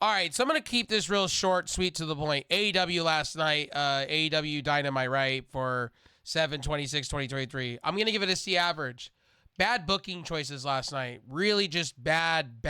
All right, so I'm going to keep this real short, sweet, to the point. AEW last night, AEW Dynamite, right, for 7/26/2023. I'm going to give it a C average. Bad booking choices last night. Really just bad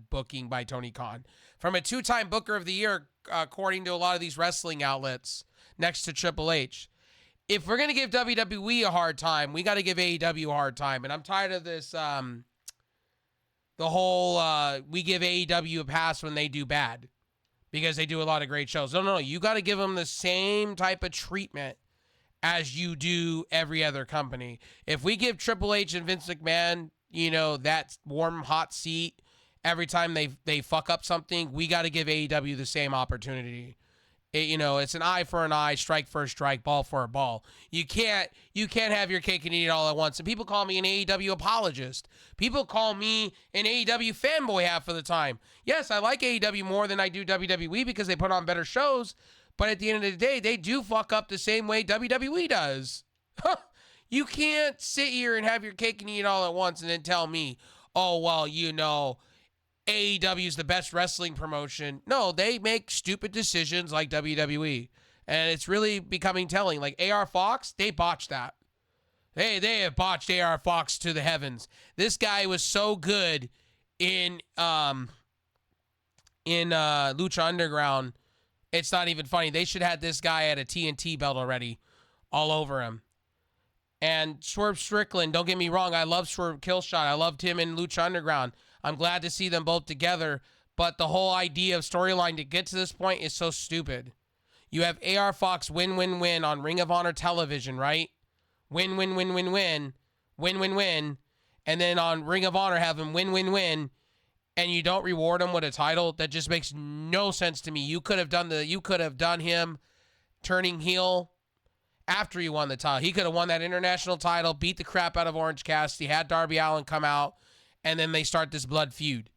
booking by Tony Khan. From a 2-time Booker of the Year, according to a lot of these wrestling outlets, next to Triple H. If we're going to give WWE a hard time, we got to give AEW a hard time. And I'm tired of this, the whole, we give AEW a pass when they do bad because they do a lot of great shows. No. You got to give them the same type of treatment as you do every other company. If we give Triple H and Vince McMahon, that warm, hot seat every time they fuck up something, we got to give AEW the same opportunity. It's an eye for an eye, strike for a strike, ball for a ball. You can't have your cake and eat it all at once. And people call me an AEW apologist. People call me an AEW fanboy half of the time. Yes, I like AEW more than I do WWE because they put on better shows. But at the end of the day, they do fuck up the same way WWE does. You can't sit here and have your cake and eat it all at once and then tell me, oh, well, AEW is the best wrestling promotion. No, they make stupid decisions like WWE. And it's really becoming telling. Like AR Fox, they botched that. They have botched AR Fox to the heavens. This guy was so good in Lucha Underground. It's not even funny. They should have had this guy at a TNT belt already, all over him. And Swerve Strickland, don't get me wrong, I love Swerve Killshot. I loved him in Lucha Underground. I'm glad to see them both together, but the whole idea of storyline to get to this point is so stupid. You have AR Fox win on Ring of Honor television, right? Win. And then on Ring of Honor have him win. And you don't reward him with a title. That just makes no sense to me. You could have done him turning heel after he won the title. He could have won that international title, beat the crap out of Orange Cassidy, had Darby Allin come out, and then they start this blood feud.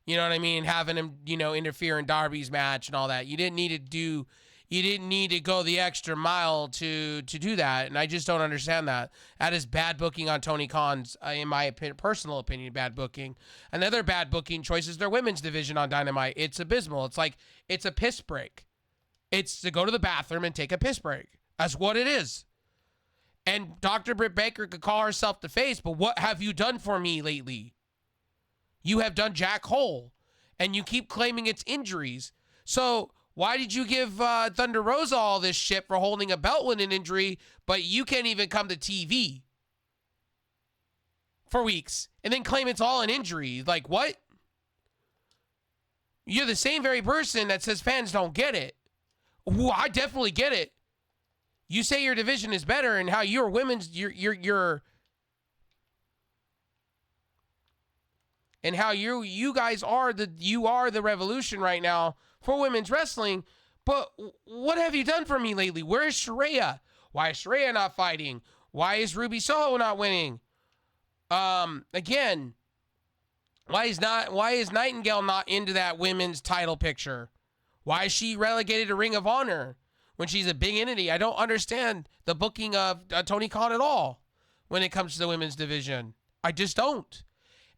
You know what I mean? Having him, interfere in Darby's match and all that. You didn't need to go the extra mile to do that, and I just don't understand that. That is bad booking on Tony Khan's, in my personal opinion, bad booking. Another bad booking choice is their women's division on Dynamite. It's abysmal. It's like, it's a piss break. It's to go to the bathroom and take a piss break. That's what it is. And Dr. Britt Baker could call herself the face, but what have you done for me lately? You have done jack hole, and you keep claiming it's injuries. So why did you give Thunder Rosa all this shit for holding a belt with an injury, but you can't even come to TV for weeks and then claim it's all an injury? Like, what? You're the same very person that says fans don't get it. Ooh, I definitely get it. You say your division is better and how your women's, and how you guys are the revolution right now for women's wrestling. But what have you done for me lately? Where is Saraya? Why is Saraya not fighting? Why is Ruby Soho not winning? Again, why is Nightingale not into that women's title picture? Why is she relegated to Ring of Honor when she's a big entity? I don't understand the booking of Tony Khan at all when it comes to the women's division. I just don't.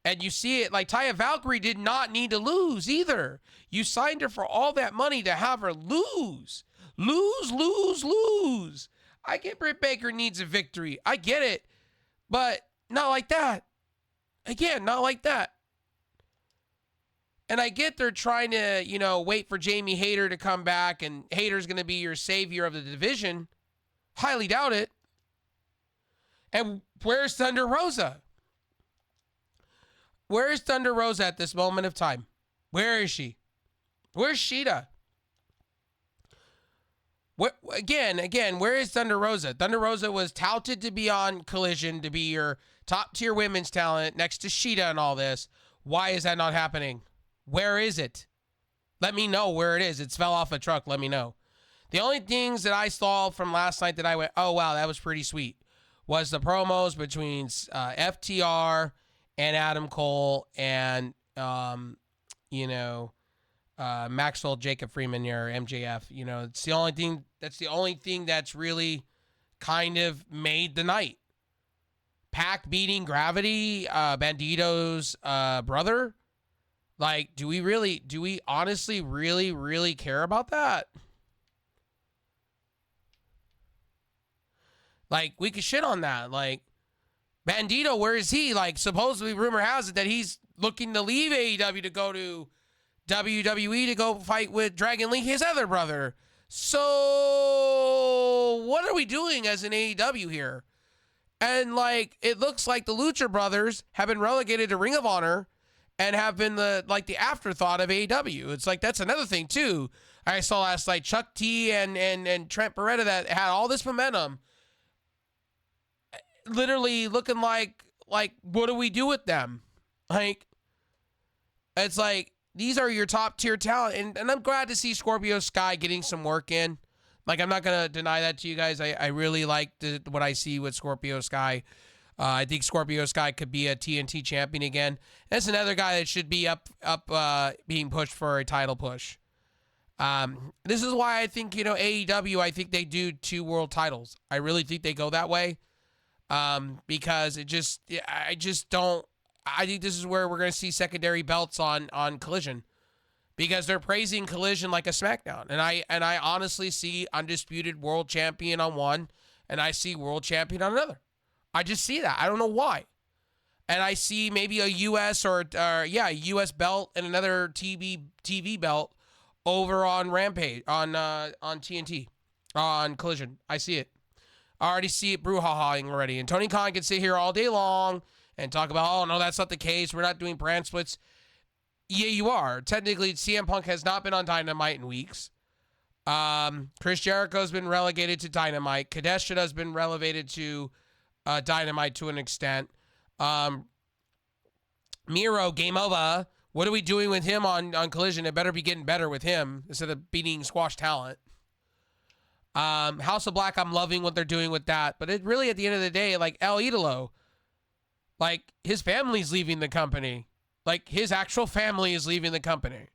And you see it, like Taya Valkyrie did not need to lose either. You signed her for all that money to have her lose. Lose. I get Britt Baker needs a victory. I get it. But not like that. Again, not like that. And I get they're trying to, wait for Jamie Hayter to come back and Hayter's going to be your savior of the division. Highly doubt it. And where's Thunder Rosa? Where is Thunder Rosa at this moment of time? Where is she? Where's Sheeta? Again, where is Thunder Rosa? Thunder Rosa was touted to be on Collision, to be your top tier women's talent next to Sheeta and all this. Why is that not happening? Where is it? Let me know where it is. It's fell off a truck. Let me know. The only things that I saw from last night that I went, oh, wow, that was pretty sweet, was the promos between FTR and Adam Cole and, Maxwell Jacob Freeman or MJF. It's the only thing. That's the only thing that's really kind of made the night. Pac beating Gravity, Bandito's brother. Like, do we honestly really care about that? Like, we could shit on that. Like, Bandito, where is he? Like, supposedly rumor has it that he's looking to leave AEW to go to WWE to go fight with Dragon Lee, his other brother. So, what are we doing as an AEW here? And, like, it looks like the Lucha Brothers have been relegated to Ring of Honor and have been the afterthought of AEW. It's like, that's another thing, too. I saw last night Chuck T and Trent Beretta that had all this momentum, literally looking like what do we do with them? Like, it's like, these are your top tier talent, and I'm glad to see Scorpio Sky getting some work in. Like, I'm not gonna deny that to you guys. I really like what I see with Scorpio Sky. I think Scorpio Sky could be a TNT champion again. That's another guy that should be up being pushed for a title push. This is why I think, AEW, I think they do 2 world titles. I really think they go that way. Because I think this is where we're going to see secondary belts on Collision, because they're praising Collision like a SmackDown. And I honestly see undisputed world champion on one, and I see world champion on another. I just see that. I don't know why. And I see maybe a US US belt and another TV belt over on Rampage, on TNT, on Collision. I see it. I already see it brouhahaing already. And Tony Khan can sit here all day long and talk about, oh, no, that's not the case. We're not doing brand splits. Yeah, you are. Technically, CM Punk has not been on Dynamite in weeks. Chris Jericho's been relegated to Dynamite. Kadeshita has been relegated to Dynamite to an extent. Miro, game over. What are we doing with him on Collision? It better be getting better with him instead of beating squash talent. House of Black, I'm loving what they're doing with that. But it really, at the end of the day, like El Idolo, like his family's leaving the company. Like his actual family is leaving the company.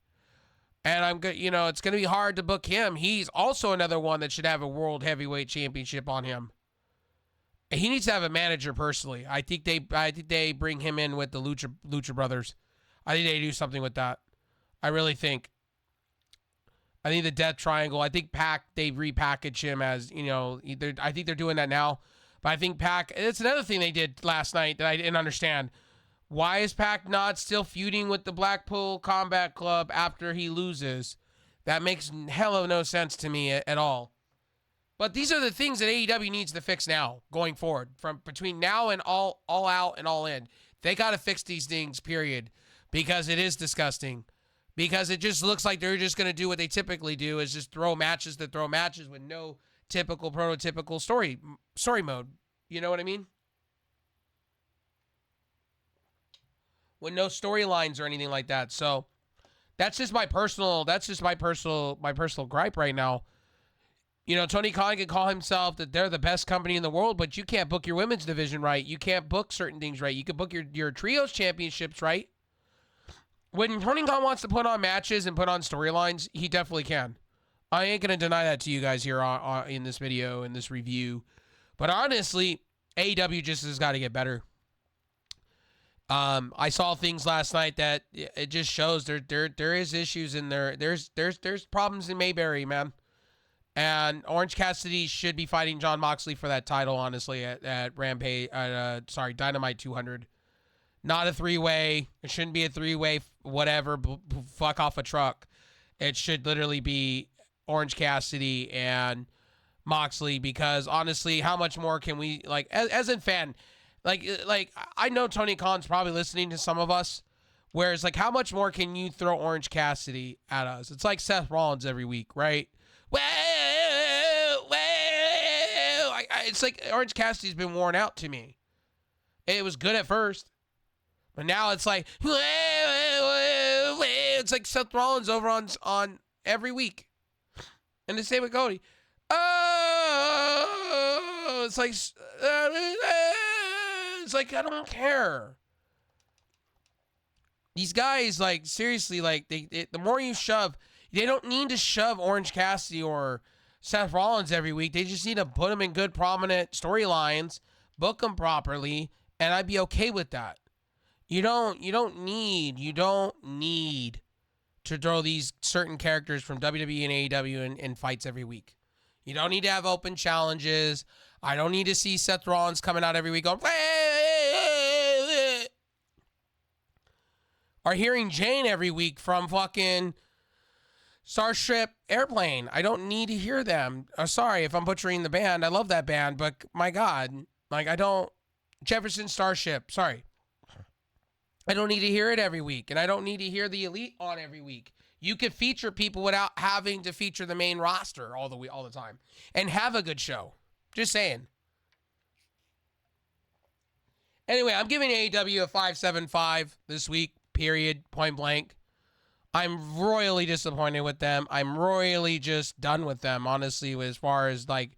And I'm good, it's going to be hard to book him. He's also another one that should have a World Heavyweight Championship on him. He needs to have a manager personally. I think they bring him in with the Lucha Brothers. I think they do something with that. I really think. I think the Death Triangle, I think Pac, they repackage him as, I think they're doing that now. But I think Pac, it's another thing they did last night that I didn't understand. Why is Pac not still feuding with the Blackpool Combat Club after he loses? That makes hell of no sense to me at all. But these are the things that AEW needs to fix now, going forward. From between now and all out and all in. They got to fix these things, period. Because it is disgusting. Because it just looks like they're just going to do what they typically do, is just throw matches with no typical, prototypical story mode. You know what I mean? With no storylines or anything like that. So that's just my personal gripe right now. Tony Khan can call himself that they're the best company in the world, but you can't book your women's division right. You can't book certain things right. You can book your trios championships right. When Tony Khan wants to put on matches and put on storylines, he definitely can. I ain't going to deny that to you guys here in this video, in this review. But honestly, AEW just has got to get better. I saw things last night that it just shows there is issues in there. There's problems in Mayberry, man. And Orange Cassidy should be fighting Jon Moxley for that title, honestly, at Rampage, Dynamite 200. Not a 3-way. It shouldn't be a 3-way, whatever, fuck off a truck. It should literally be Orange Cassidy and Moxley, because honestly, how much more can we, like, as a fan, like I know Tony Khan's probably listening to some of us, where it's like, how much more can you throw Orange Cassidy at us? It's like Seth Rollins every week, right? It's like Orange Cassidy's been worn out to me. It was good at first, but now it's like, it's like Seth Rollins over on every week. And the same with Cody. Oh, it's like I don't care. These guys, like, seriously, like, the more you shove, they don't need to shove Orange Cassidy or Seth Rollins every week. They just need to put them in good, prominent storylines, book them properly, and I'd be okay with that. You don't need to throw these certain characters from WWE and AEW in fights every week. You don't need to have open challenges. I don't need to see Seth Rollins coming out every week going, or hearing Jane every week from fucking Starship Airplane. I don't need to hear them. Sorry if I'm butchering the band. I love that band, but my God, like I don't. Jefferson Starship, sorry. I don't need to hear it every week, and I don't need to hear the Elite on every week. You could feature people without having to feature the main roster all the time, and have a good show. Just saying. Anyway, I'm giving AEW a 5.75 this week. Period. Point blank. I'm royally disappointed with them. I'm royally just done with them, honestly, as far as like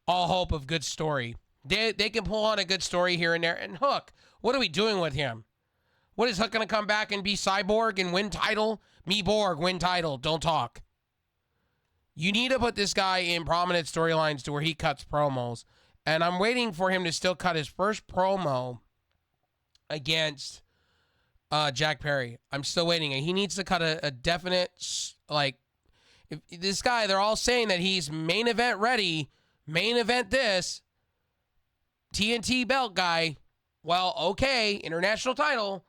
all hope of good story. They can pull on a good story here and there. And Hook, what are we doing with him? What, is Hook going to come back and be Cyborg and win title? Me Borg, win title. Don't talk. You need to put this guy in prominent storylines to where he cuts promos. And I'm waiting for him to still cut his first promo against Jack Perry. I'm still waiting. He needs to cut a definite, like, if this guy, they're all saying that he's main event ready, main event this, TNT belt guy. Well, okay, international title.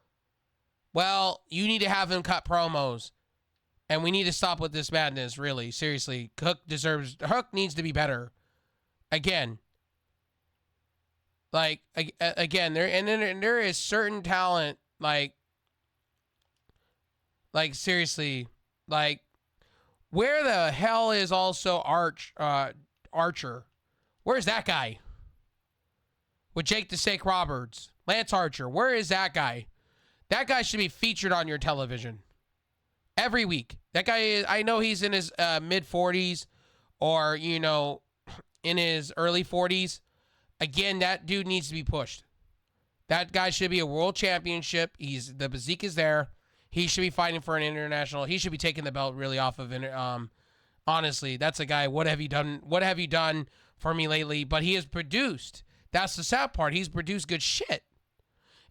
Well, you need to have him cut promos. And we need to stop with this madness, really. Seriously. Hook needs to be better. Again. Like, again, there is certain talent, like, seriously, like, where the hell is also Archer? Where's that guy? With Jake the Snake Roberts. Lance Archer. Where is that guy? That guy should be featured on your television. Every week. That guy is, I know he's in his mid-40s or, in his early 40s. Again, that dude needs to be pushed. That guy should be a world championship. The physique is there. He should be fighting for an international. He should be taking the belt really off of it. Honestly, that's a guy. What have you done? What have you done for me lately? But he has produced. That's the sad part. He's produced good shit.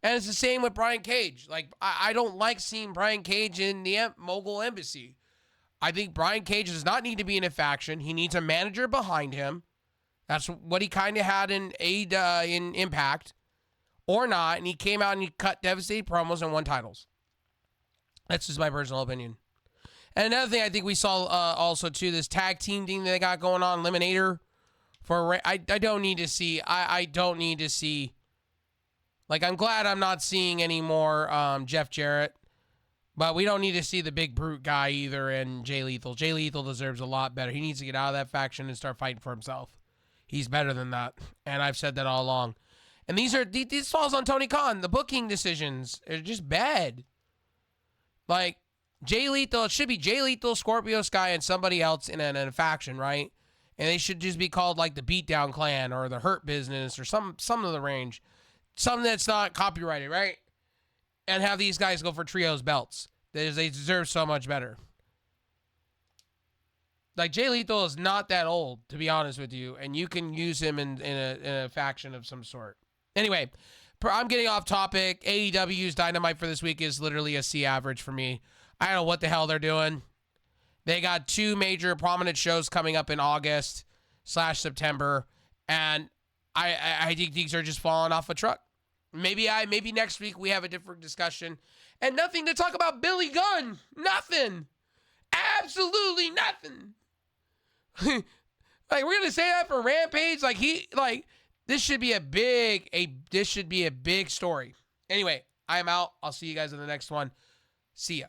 And it's the same with Brian Cage. Like, I don't like seeing Brian Cage in the Mogul Embassy. I think Brian Cage does not need to be in a faction. He needs a manager behind him. That's what he kind of had in Impact. Or not. And he came out and he cut devastating promos and won titles. That's just my personal opinion. And another thing I think we saw also, too, this tag team thing that they got going on, Eliminator. I don't need to see. I don't need to see. Like, I'm glad I'm not seeing any more Jeff Jarrett. But we don't need to see the big brute guy either and Jay Lethal. Jay Lethal deserves a lot better. He needs to get out of that faction and start fighting for himself. He's better than that. And I've said that all along. And these falls on Tony Khan. The booking decisions are just bad. Like, Jay Lethal, it should be Jay Lethal, Scorpio Sky, and somebody else in a faction, right? And they should just be called, like, the Beatdown Clan or the Hurt Business or some of the range. Something that's not copyrighted, right? And have these guys go for trios belts. They deserve so much better. Like, Jay Lethal is not that old, to be honest with you, and you can use him in a faction of some sort. Anyway, I'm getting off topic. AEW's Dynamite for this week is literally a C average for me. I don't know what the hell they're doing. They got 2 major prominent shows coming up in August/September, and I think these are just falling off a truck. Maybe next week we have a different discussion. And nothing to talk about Billy Gunn. Nothing. Absolutely nothing. Like, we're gonna say that for Rampage? This should be a big story. Anyway, I am out. I'll see you guys in the next one. See ya.